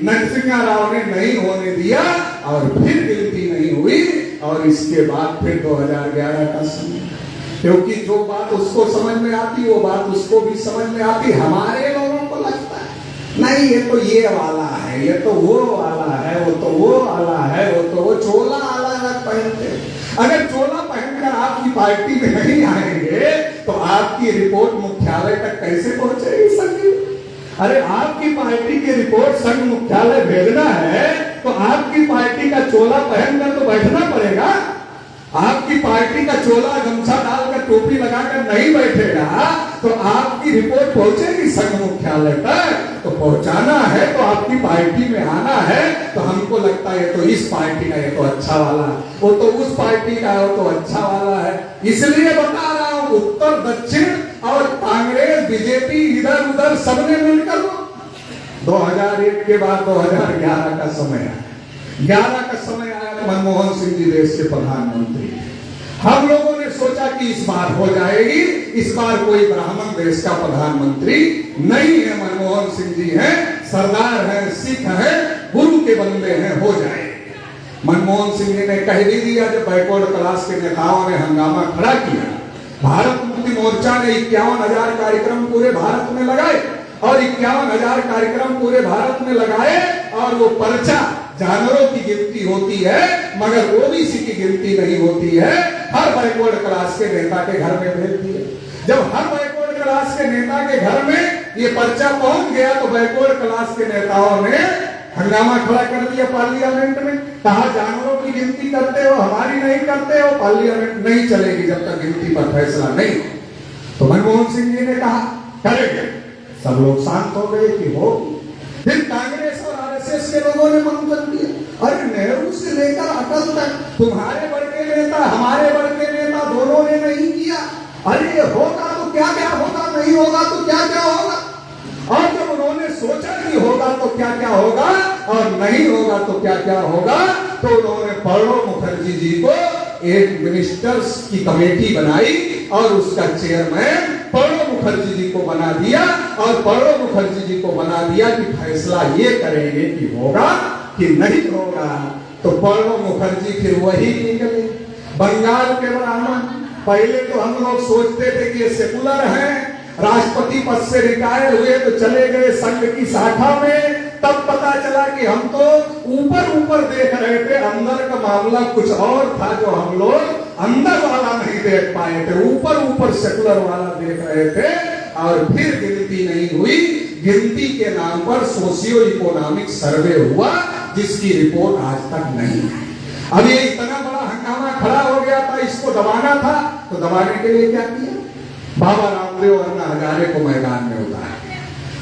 नरसिंहा राव ने नहीं होने दिया। और फिर गिनती नहीं हुई। और इसके बाद फिर 2011 का समय, क्योंकि जो बात उसको समझ में आती वो बात उसको भी समझ में आती। हमारे लोगों को लगता है नहीं ये तो ये वाला है, ये तो वो वाला है, वो तो वो वाला है, वो तो वो चोला अलग पहनते। अगर चोला पहनकर आपकी पार्टी में नहीं आएंगे तो आपकी रिपोर्ट मुख्यालय तक कैसे पहुंचेगी संघ? अरे आपकी पार्टी की रिपोर्ट संघ मुख्यालय भेजना है तो आपकी पार्टी का चोला पहनकर तो बैठना पड़ेगा। आपकी पार्टी का चोला गमछा डालकर टोपी लगाकर नहीं बैठेगा तो आपकी रिपोर्ट पहुंचेगी संघ मुख्यालय तक। तो पहुंचाना है तो आपकी पार्टी में आना है। तो हमको लगता है तो इस पार्टी का ये तो अच्छा वाला है, वो तो उस पार्टी का है वो तो अच्छा वाला है। इसलिए बता रहा हूं उत्तर दक्षिण और कांग्रेस बीजेपी इधर उधर सबने मिलकर 2001 के बाद 2011 का समय आया। 11 का समय आया तो मनमोहन सिंह जी देश के प्रधानमंत्री। हम लोगों ने सोचा कि इस बार हो जाएगी, इस बार कोई ब्राह्मण देश का प्रधानमंत्री नहीं है, मनमोहन सिंह जी हैं, सरदार हैं, सिख हैं, गुरु के बंदे हैं, हो जाएगी। मनमोहन सिंह जी ने कह भी दिया। जब बैकवर्ड क्लास के नेताओं ने हंगामा खड़ा किया, भारत मुक्ति मोर्चा ने 51,000 कार्यक्रम पूरे भारत में लगाए और 51,000 कार्यक्रम पूरे भारत में लगाए। और वो पर्चा जानवरों की गिनती होती है मगर ओबीसी की गिनती नहीं होती है। हर बैकवर्ड क्लास के नेता के घर में भेज दिए। जब हर बैकवर्ड क्लास के नेता के घर में ये पर्चा पहुंच गया तो बैकवर्ड क्लास के नेताओं ने हंगामा खड़ा कर दिया पार्लियामेंट में। कहा जानवरों की गिनती करते हो, हमारी नहीं करते हो, पार्लियामेंट नहीं चलेगी जब तक गिनती पर फैसला नहीं हो। तो मनमोहन सिंह जी ने कहा करेंगे, सब लोग शांत हो गए कि हो। फिर कांग्रेस और आरएसएस के लोगों ने मन कर दिया, अरे नेहरू से लेकर अटल तक तुम्हारे बड़के नेता हमारे बड़के नेता दोनों ने नहीं किया, अरे ये होगा तो क्या क्या होगा, नहीं होगा तो क्या क्या होगा। और जब उन्होंने सोचा कि होगा तो क्या क्या होगा और नहीं होगा तो क्या क्या होगा, तो उन्होंने प्रणब मुखर्जी जी को एक मिनिस्टर्स की कमेटी बनाई और उसका चेयरमैन प्रणब मुखर्जी जी को बना दिया। और प्रणब मुखर्जी जी को बना दिया कि फैसला ये करेंगे कि होगा कि नहीं होगा। तो प्रणब मुखर्जी फिर वही निकले बंगाल के ब्राह्मण। पहले तो हम लोग सोचते थे कि ये सेकुलर हैं, राष्ट्रपति पद से रिटायर हुए तो चले गए संघ की शाखा में। तब पता चला कि हम तो ऊपर ऊपर देख रहे थे, अंदर का मामला कुछ और था जो हम लोग अंदर वाला नहीं देख पाए थे, ऊपर ऊपर सेकुलर वाला देख रहे थे। और फिर गिनती नहीं हुई, गिनती के नाम पर सोशियो इकोनॉमिक सर्वे हुआ जिसकी रिपोर्ट आज तक नहीं है। अब ये इतना बड़ा हंगामा खड़ा हो गया था, इसको दबाना था, तो दबाने के लिए क्या किया, बाबा रामदेव और अन्ना हजारे को मैदान में उतारा,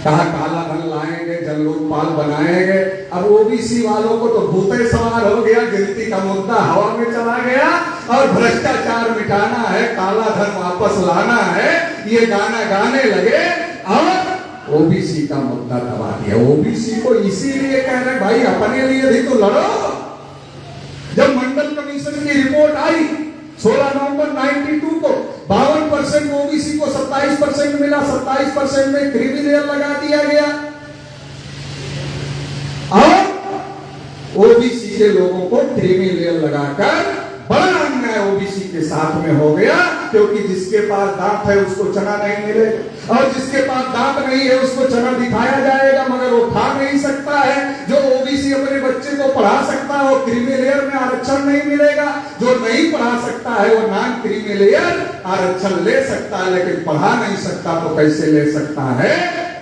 कहा काला धन लाएंगे, जन लोकपाल बनाएंगे। अब ओबीसी वालों को तो भूते सवार हो गया, गिनती का मुद्दा हवा में चला गया और भ्रष्टाचार मिटाना है, काला धन वापस लाना है, ये गाना गाने लगे और ओबीसी का मुद्दा दबा दिया। ओबीसी को इसीलिए कह रहे भाई अपने लिए भी तो लड़ो। जब मंडल कमीशन की रिपोर्ट आई 16 नवंबर 92 को 52% ओबीसी को 27% मिला, 27% में क्रिमिनल लगा दिया गया। और ओबीसी के लोगों को क्रिमिनल लगाकर बड़ा अन्याय ओबीसी के साथ में हो गया, क्योंकि जिसके पास दांत है उसको चना नहीं मिलेगा और जिसके पास दांत नहीं है उसको चना दिखाया जाएगा मगर वो खा नहीं सकता है। जो ओबीसी अपने बच्चे को पढ़ा सकता है वो क्रीमी में आरक्षण नहीं मिलेगा, जो नहीं पढ़ा सकता है वो नॉन क्रीमी आरक्षण ले सकता है, लेकिन पढ़ा नहीं सकता तो कैसे ले सकता है।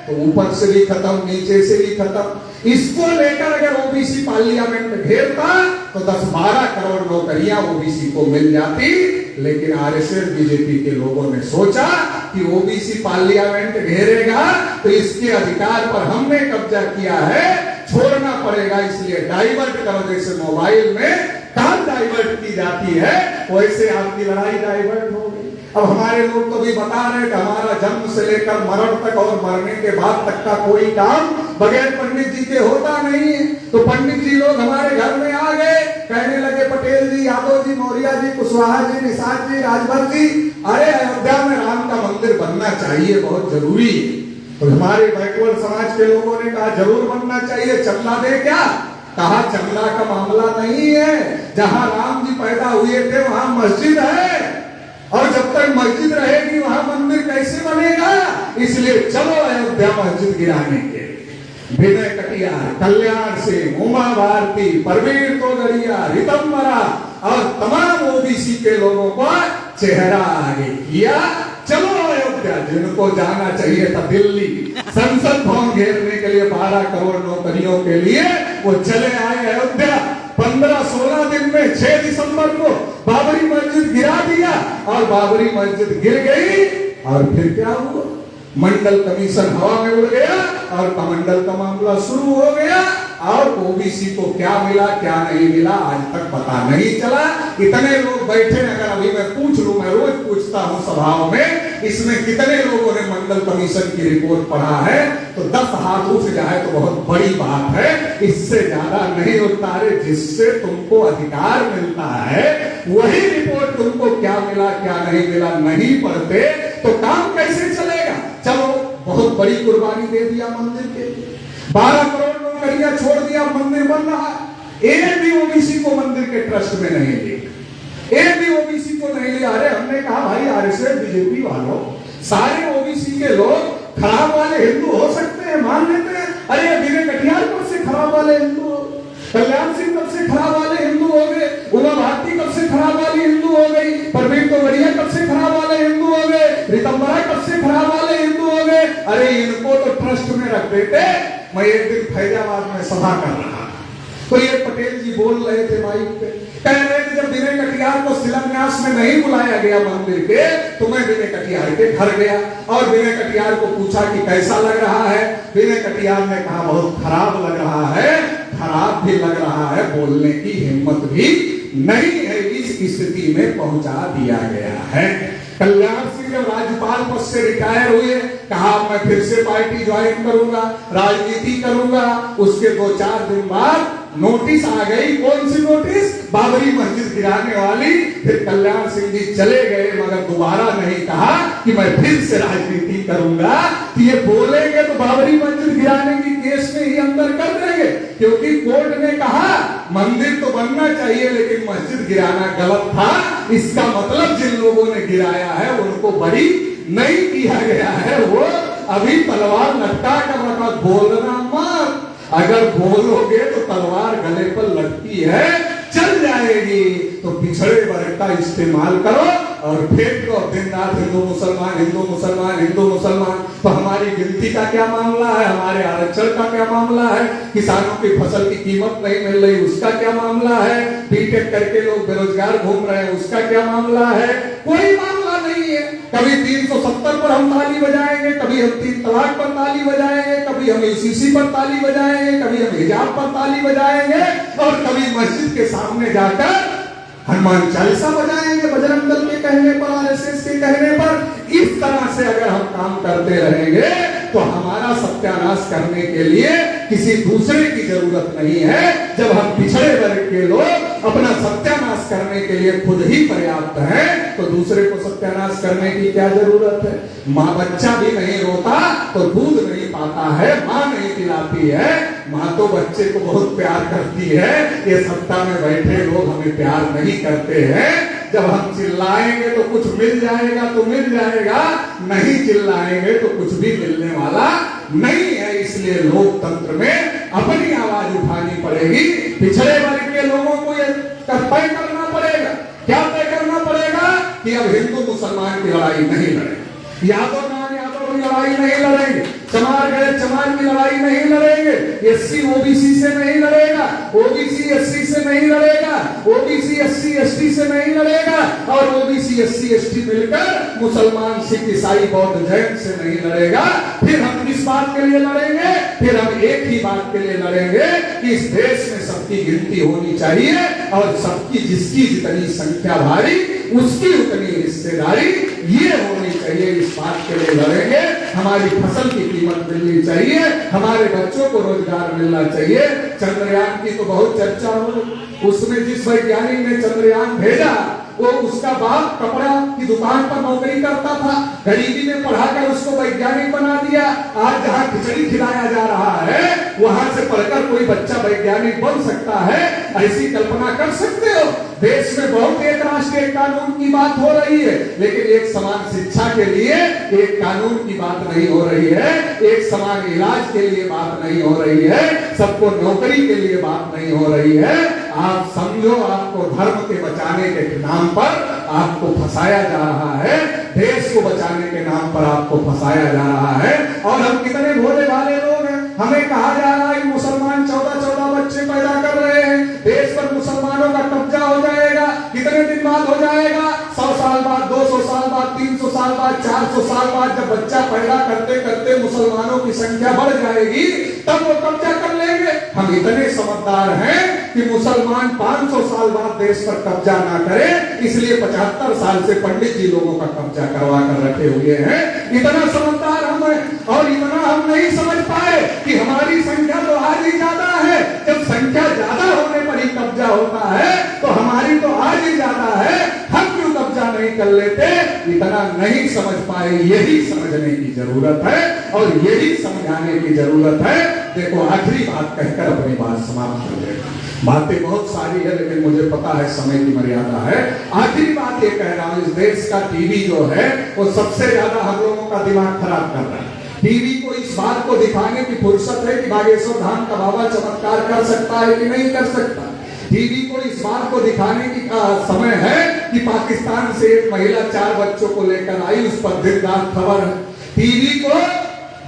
तो ऊपर से भी खत्म, नीचे से भी खत्म। इसको लेकर अगर ओबीसी पार्लियामेंट घेरता तो 10-12 करोड़ नौकरियां ओबीसी को मिल जाती, लेकिन आरएसएस बीजेपी के लोगों ने सोचा कि ओबीसी पार्लियामेंट घेरेगा तो इसके अधिकार पर हमने कब्जा किया है, छोड़ना पड़ेगा, इसलिए डाइवर्ट करो। जैसे मोबाइल में काम डाइवर्ट की जाती है वैसे आपकी लड़ाई डाइवर्ट हो गई। अब हमारे लोग तो भी बता रहे कि हमारा जन्म से लेकर मरण तक और मरने के बाद तक का कोई काम बगैर पंडित जी के होता नहीं है। तो पंडित जी लोग हमारे घर में आ गए, कहने लगे पटेल जी, यादव जी, मौर्य जी, कुशवाहा जी, निषाद जी, राजभर जी, अरे अयोध्या में राम का मंदिर बनना चाहिए, बहुत जरूरी। तो हमारे बैकवर्ड समाज के लोगों ने कहा जरूर बनना चाहिए, चंदा दे क्या? कहा चंदा का मामला नहीं है, जहां राम जी पैदा हुए थे वहां मस्जिद है और जब तक मस्जिद रहेगी वहां मंदिर कैसे बनेगा, इसलिए चलो अयोध्या मस्जिद गिराने के। विनय कटियार, कल्याण सिंह, उमा भारती, परवीर तोगड़िया, रितंबरा और तमाम ओबीसी के लोगों को चेहरा आगे किया, चलो अयोध्या। जिनको जाना चाहिए था दिल्ली संसद भवन घेरने के लिए 12 करोड़ नौकरियों के लिए, वो चले आए अयोध्या। 15-16 दिन में 6 दिसंबर को बाबरी मस्जिद गिरा दिया और बाबरी मस्जिद गिर गई। और फिर क्या हुआ, मंडल कमीशन हवा में उड़ गया और कमंडल का मामला शुरू हो गया। और ओबीसी को क्या मिला क्या नहीं मिला आज तक पता नहीं चला। इतने लोग बैठे, अगर अभी मैं पूछ लूं, मैं रोज पूछता हूं सभाओं में, इसमें कितने लोगों ने मंडल कमीशन की रिपोर्ट पढ़ा है, तो 10 हाथ उठ जाए तो बहुत बड़ी बात है। इससे ज्यादा नहीं उतारे, जिससे तुमको अधिकार मिलता है वही रिपोर्ट तुमको क्या मिला क्या नहीं मिला नहीं पढ़ते तो काम कैसे चलेगा। चलो बहुत बड़ी कुर्बानी दे दिया मंदिर के, 12 करोड़ नौकरियां छोड़ दिया, मंदिर बन रहा है। एक भी ओबीसी को मंदिर के ट्रस्ट में नहीं लिया, एक भी ओबीसी को नहीं लिया। अरे हमने कहा भाई आरएसएस बीजेपी वालों, सारे ओबीसी के लोग खराब वाले हिंदू हो सकते हैं, मान लेते हैं। अरे विनय कटियार कब से खराब वाले हिंदू हो, कल्याण सिंह कब से खराब वाले हिंदू हो गए, उमा भारती कब से खराब वाली हिंदू हो गई, परवीर तोगड़िया कब से खराब वाले हिंदू हो गए, रितंबरा कब से खराब वाले हिंदू हो गए। अरे इनको तो ट्रस्ट में रख देते। मैं एक दिन फैजाबाद में सभा कर रहा, तो ये पटेल जी बोल रहे थे माइक पे, कह रहे थे जब विनय कटियार को शिलान्यास में नहीं बुलाया गया मंदिर के, तो मैं विनय कटियार के घर गया और विनय कटियार को पूछा कि कैसा लग रहा है। विनय कटियार ने कहा बहुत खराब लग रहा है, खराब भी लग रहा है, बोलने की हिम्मत भी नहीं है, इस स्थिति में पहुंचा दिया गया है। कल्याण सिंह जब राज्यपाल पद से रिटायर हुए, कहा मैं फिर से पार्टी ज्वाइन करूंगा, राजनीति करूंगा। उसके 2-4 दिन बाद नोटिस आ गई। कौन सी नोटिस? बाबरी मस्जिद गिराने वाली। फिर कल्याण सिंह जी चले गए, मगर दोबारा नहीं कहा कि मैं फिर से राजनीति करूंगा। कि ये बोलेंगे तो बाबरी मस्जिद गिराने की केस में ही अंदर कर देंगे, क्योंकि कोर्ट ने कहा मंदिर तो बनना चाहिए लेकिन मस्जिद गिराना गलत था। इसका मतलब जिन लोगों ने गिराया है उनको बरी नहीं किया गया है। वो अभी तलवार लटका कर रखा, बोलना मत। अगर बोलोगे तो तलवार गले पर लटकी है, चल जाएगी। तो पिछड़े वर्ग का इस्तेमाल करो और फेंक दो दिन रात हिंदू मुसलमान, हिंदू मुसलमान, हिंदू मुसलमान। तो हमारी गिनती का क्या मामला है? हमारे आरक्षण का क्या मामला है? किसानों की फसल की कीमत नहीं मिल रही, उसका क्या मामला है? बीटेक करके लोग बेरोजगार घूम रहे हैं, उसका क्या मामला है? कोई मामला नहीं है। कभी 370 पर हम ताली बजाएंगे, कभी हम 3 तलाक पर ताली बजाएंगे, कभी हम ईसीसी पर ताली बजाएंगे, कभी हम हिजाब पर ताली बजाएंगे और कभी मस्जिद के सामने जाकर हनुमान चालीसा बजाएंगे बजरंग दल के कहने पर, आरएसएस के कहने पर। इस तरह से अगर हम काम करते रहेंगे तो हमारा सत्यानाश करने के लिए किसी दूसरे की जरूरत नहीं है। जब हम पिछड़े वर्ग के लोग अपना सत्यानाश करने के लिए खुद ही पर्याप्त हैं, तो दूसरे को सत्यानाश करने की क्या जरूरत है? माँ बच्चा भी नहीं रोता तो दूध नहीं पाता है, माँ नहीं पिलाती है। माँ तो बच्चे को बहुत प्यार करती है। ये सत्ता में बैठे लोग हमें प्यार नहीं करते हैं। जब हम चिल्लाएंगे तो कुछ मिल जाएगा तो मिल जाएगा, नहीं चिल्लाएंगे तो कुछ भी मिलने वाला नहीं है। इसलिए लोकतंत्र में अपनी आवाज उठानी पड़ेगी। पिछड़े वर्ग के लोगों को ये तय करना पड़ेगा। क्या तय करना पड़ेगा? कि अब हिंदू मुसलमान की लड़ाई नहीं लड़ेंगे, यादव नाम यादव की लड़ाई नहीं लड़ेंगे, चमार गैर चमार की लड़ाई नहीं लड़ेंगे, एससी ओबीसी से नहीं लड़ेगा, ओबीसी एससी से नहीं लड़ेगा, ओबीसी एससी एसटी से नहीं लड़ेगा और ओबीसी एससी एसटी मिलकर मुसलमान सिख ईसाई बौद्ध जैन से नहीं लड़ेगा। फिर हम किस बात के लिए लड़ेंगे? फिर हम एक ही बात के लिए लड़ेंगे कि इस देश में सबकी गिनती होनी चाहिए और सबकी जिसकी जितनी संख्या भारी उसकी उतनी हिस्सेदारी ये होनी चाहिए। इस बात के लिए लड़ेंगे। हमारी फसल की कीमत मिलनी चाहिए, हमारे बच्चों को रोजगार मिलना चाहिए। चंद्रयान की तो बहुत चर्चा हो रही। उसमें जिस वैज्ञानिक ने चंद्रयान भेजा वो उसका बाप कपड़ा की दुकान पर नौकरी करता था, गरीबी में पढ़ाकर उसको वैज्ञानिक बना दिया। आज जहाँ खिचड़ी खिलाया जा रहा है वहां से पढ़कर कोई बच्चा वैज्ञानिक बन सकता है, ऐसी कल्पना कर सकते हो? देश में बहुत एक राष्ट्र एक कानून की बात हो रही है, लेकिन एक समान शिक्षा के लिए एक कानून की बात नहीं हो रही है, एक समान इलाज के लिए बात नहीं हो रही है, सबको नौकरी के लिए बात नहीं हो रही है। आप समझो, आपको धर्म के बचाने के नाम पर आपको फंसाया जा रहा है, देश को बचाने के नाम पर आपको फंसाया जा रहा है। और हम कितने भोले भाले लोग हैं। हमें कहा जा रहा है कि मुसलमान 14-14 बच्चे पैदा कर रहे हैं, देश पर मुसलमानों का कब्जा हो जाएगा। कितने दिन बाद हो जाएगा? 100 साल बाद, 200 साल बाद, 300 साल बाद, 400 साल बाद। जब बच्चा पैदा करते करते मुसलमानों की संख्या बढ़ जाएगी तब वो कब्जा कर लेंगे। हम इतने समझदार हैं कि मुसलमान 500 साल बाद देश पर कब्जा ना करे, इसलिए 75 साल से पंडित जी लोगों का कब्जा करवा कर रखे हुए हैं। इतना समझदार हम हैं। और इतना हम नहीं समझ पाए कि हमारी संख्या तो आज ही ज्यादा है। जब संख्या ज्यादा होने पर ही कब्जा होता है तो हमारी तो आज ही ज्यादा है, हम क्यों कब्जा नहीं कर लेते? इतना नहीं समझ पाए। यही समझने की जरूरत है और यही समझाने की जरूरत है। देखो, आखिरी बात कहकर अपनी बात समाप्त कर देगा। बातें बहुत सारी है लेकिन मुझे पता है समय की मर्यादा है। आखिरी बात ये कह रहा हूं, इस देश का टीवी जो है वो सबसे ज्यादा हम लोगों का दिमाग खराब कर रहा है। टीवी को इस बात को दिखाने की फुर्सत है कि बागेश्वर धाम का बाबा चमत्कार कर सकता है कि नहीं कर सकता। टीवी को इस बात को दिखाने की समय है कि पाकिस्तान से एक महिला 4 बच्चों को लेकर आई, उस पर दिन रात खबर है। टीवी को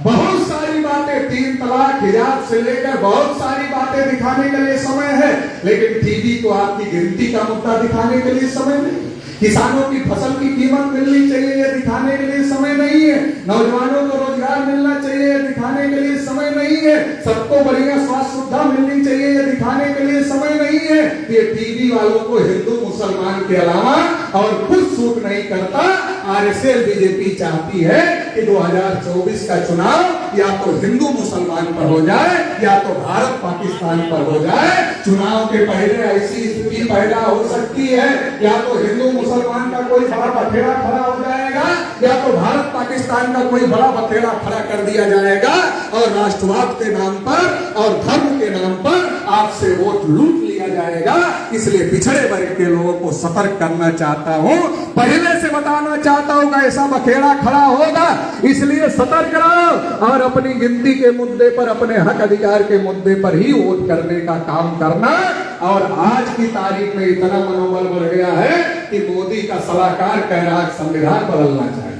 बहुत सारी बातें, 3 तलाक, हिजाब से लेकर बहुत सारी बातें दिखाने के लिए समय है, लेकिन टीवी को आपकी गिनती का मुद्दा दिखाने के लिए समय नहीं। किसानों की फसल की कीमत मिलनी चाहिए, ये दिखाने के लिए समय नहीं है। नौजवानों को रोजगार मिलना चाहिए, ये दिखाने के लिए समय नहीं है। सबको बढ़िया स्वास्थ्य सुविधा मिलनी चाहिए, ये दिखाने के लिए समय नहीं है। ये टीवी वालों को हिंदू मुसलमान के अलावा और कुछ सूट नहीं करता। आरएसएस बीजेपी चाहती है कि 2024 का चुनाव या तो हिंदू मुसलमान पर हो जाए या तो भारत पाकिस्तान पर हो जाए। चुनाव के पहले ऐसी स्थिति पैदा हो सकती है, या तो हिंदू मुसलमान का कोई बड़ा बखेड़ा खड़ा हो जाएगा या तो भारत पाकिस्तान का कोई बड़ा बखेड़ा खड़ा कर दिया जाएगा, और राष्ट्रवाद के नाम पर और धर्म के नाम पर आपसे वोट लूट लिया जाएगा। इसलिए पिछड़े वर्ग के लोगों को सतर्क करना चाहता हूं, पहले से बताना चाहता हूं कि ऐसा बखेड़ा खड़ा होगा, इसलिए सतर्क रहो और अपनी गिनती के मुद्दे पर, अपने हक अधिकार के मुद्दे पर ही वोट करने का काम करना। और आज की तारीख में इतना मनोबल बढ़ गया है कि मोदी का सलाहकार कह रहा है संविधान बदलना चाहिए।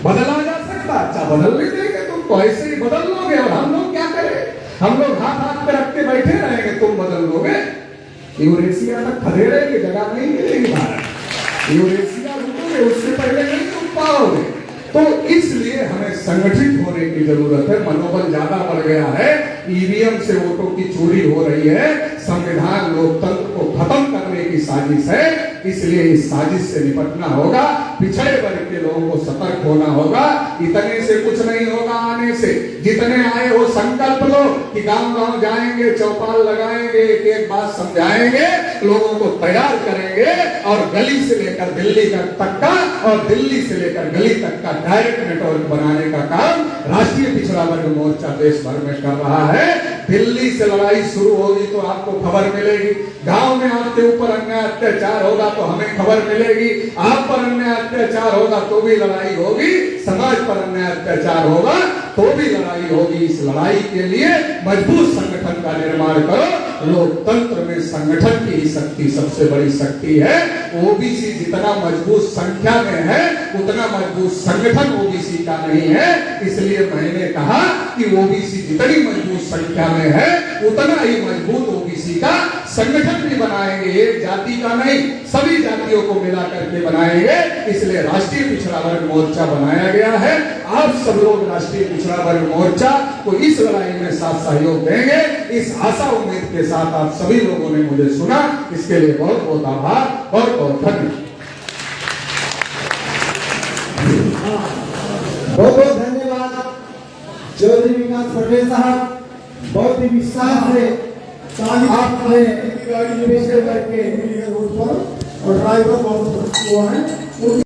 बदला जा सकता, अच्छा बदलने देंगे, तुम तो ऐसे ही बदल लोगे और हम लोग क्या करें? हम लोग हाथ हाथ पे रख के बैठे रहेंगे, तुम बदल लोगे? यूरेशिया तक खड़े रहेंगे, जगह नहीं मिलेगी भारत। यूरेशिया रुकोगे, उससे पहले नहीं रुक पाओगे। तो इसलिए हमें संगठित होने की जरूरत है। मनोबल ज्यादा बढ़ गया है, ईवीएम से वोटों की चोरी हो रही है, संविधान लोकतंत्र को खत्म करने की साजिश है। इसलिए इस साजिश से निपटना होगा, पिछड़े वर्ग के लोगों को सतर्क होना होगा। इतने से कुछ नहीं होगा, आने से जितने आए हो संकल्प लो कि गांव-गांव जाएंगे, चौपाल लगाएंगे, एक बात समझाएंगे, लोगों को तैयार करेंगे और गली से लेकर दिल्ली तक का और दिल्ली से लेकर गली तक का डायरेक्ट नेटवर्क बनाने का काम राष्ट्रीय पिछड़ा वर्ग मोर्चा देश भर में कर रहा है। दिल्ली से लड़ाई शुरू होगी तो आपको खबर मिलेगी, गांव में आपके ऊपर अन्याय अत्याचार होगा तो हमें खबर मिलेगी, आप पर अन्याय अत्याचार होगा तो भी लड़ाई होगी, समाज पर अन्याय अत्याचार होगा तो भी लड़ाई होगी। इस लड़ाई के लिए मजबूत संगठन का निर्माण करो। लोकतंत्र में संगठन की ही शक्ति सबसे बड़ी शक्ति है। ओबीसी जितना मजबूत संख्या में है उतना मजबूत संगठन ओबीसी का नहीं है। इसलिए मैंने कहा कि ओबीसी जितनी मजबूत संख्या में है उतना ही मजबूत ओबीसी का संगठन भी बनाएंगे। एक जाति का नहीं, सभी जातियों को मिला करके बनाएंगे। इसलिए राष्ट्रीय पिछड़ा वर्ग मोर्चा बनाया गया है। आप सब लोग राष्ट्रीय पिछड़ा वर्ग मोर्चा को इस लड़ाई में साथ सहयोग देंगे, इस आशा उम्मीद के साथ आप सभी लोगों ने मुझे सुना, इसके लिए बहुत बहुत आभार, बहुत बहुत धन्यवाद। बहुत बहुत धन्यवाद चौधरी विकास पटेल साहब, बहुत ही विश्वास से आपने पेश करके और ड्राइवर बहुत है।